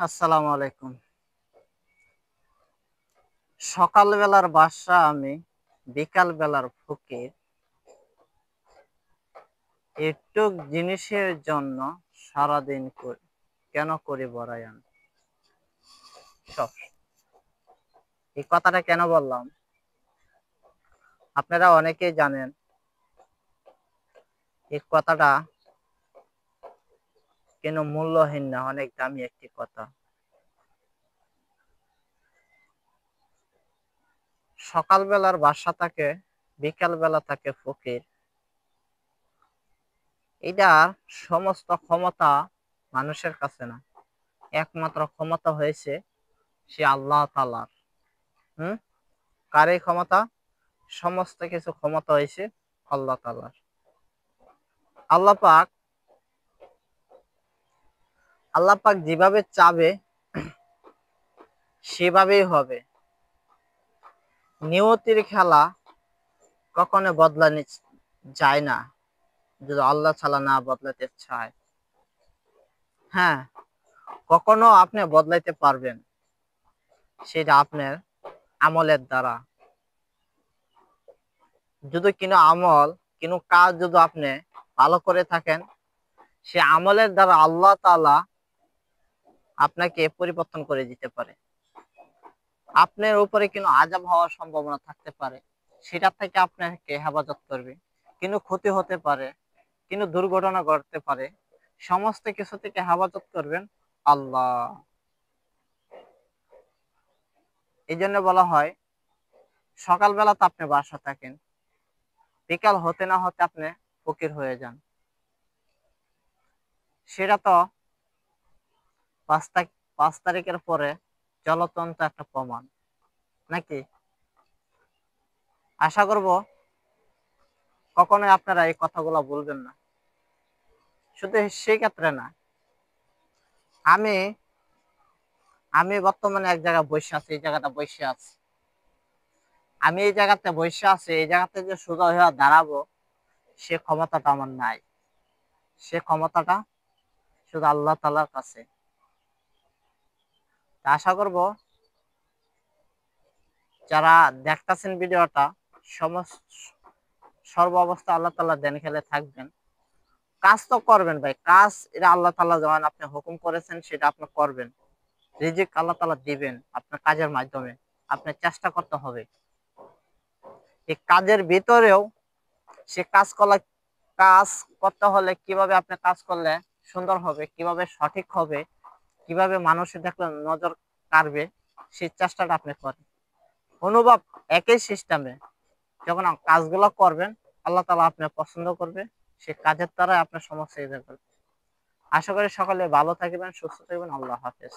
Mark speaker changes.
Speaker 1: আসসালামু আলাইকুম। সকালবেলার বাদশা আমি, বিকাল বেলার ফকির। একটুক জিনিসের জন্য সারাদিন কেন করি বড়ায়ান। সব এই কথাটা কেন বললাম? আপনারা অনেকেই জানেন এই কথাটা কেন মূল্যহীন না, অনেক দামি একটি কথা। সকালবেলার বাদশা থাকে, বিকাল বেলা থাকে ফকির। এটা সমস্ত ক্ষমতা মানুষের কাছে না, একমাত্র ক্ষমতা হয়েছে সে আল্লাহ তাআলার। হুম কার এই ক্ষমতা? সমস্ত কিছু ক্ষমতা হয়েছে আল্লাহ তাআলার। আল্লাহ পাক আল্লাহ পাক যেভাবে চাবে সেভাবেই হবে। নিয়তির খেলা কখনো বদলানো যায় না, যদি আল্লাহ ছাড়া না বদলাতে চায়। হ্যাঁ, কখনো আপনি বদলাইতে পারবেন, সেটা আপনার আমলের দ্বারা। যদি কোনো আমল, কোনো কাজ যদি আপনি ভালো করে থাকেন, সে আমলের দ্বারা আল্লাহ তাআলা আপনাকে পরিবর্তন করে দিতে পারে। আপনার উপরে কোনো আযাব হওয়ার সম্ভাবনা থাকতে পারে, সেটা থেকে আপনাকে হেফাজত করবে। কিন্তু ক্ষতি হতে পারে, কিন্তু দুর্ঘটনা ঘটতে পারে, সমস্ত কিছু থেকে হেফাজত করবেন আল্লাহ। এই জন্য বলা হয় সকালবেলা তো আপনি বাসা থাকেন, বিকাল হতে না হতে আপনি ফকির হয়ে যান। সেটা তো 5 তারিখের পরে জ্বলন্ত একটা প্রমাণ, নাকি? আশা করব কখনোই আপনারা এই কথাগুলো বলবেন না। শুধু সেই ক্ষেত্রে না, আমি আমি বর্তমানে এক জায়গায় বসে আছি, এই জায়গাটা বসে আছি। আমি এই জায়গাতে বসে আছি, এই জায়গাতে যে সোজা হয়ে দাঁড়াবো সে ক্ষমতাটা আমার নাই। সে ক্ষমতাটা শুধু আল্লাহ তাআলার কাছে। আশা করব যারা দেখতেছেন ভিডিওটা, সমস্ত সর্ব অবস্থা আল্লাহ তাআলা দেন খেলে থাকবেন। কাজ তো করবেন ভাই, কাজ এটা আল্লাহ তাআলা যখন আপনি হুকুম করেছেন সেটা আপনি করবেন। রিজিক আল্লাহ তাআলা দিবেন আপনার কাজের মাধ্যমে। আপনার চেষ্টা করতে হবে। এই কাজের ভিতরেও সে কাজ করতে হলে কিভাবে আপনি কাজ করলে সুন্দর হবে, কিভাবে সঠিক হবে, কিভাবে মানুষের দেখলে নজর কাড়বে, সেই চেষ্টাটা আপনি করেন। অনুভব একই সিস্টেমে যখন কাজগুলো করবেন, আল্লাহ তাআলা আপনার পছন্দ করবে, সে কাজের দ্বারা আপনার সমস্যা ইয়ে করবে। আশা করি সকলে ভালো থাকবেন, সুস্থ থাকবেন। আল্লাহ হাফেজ।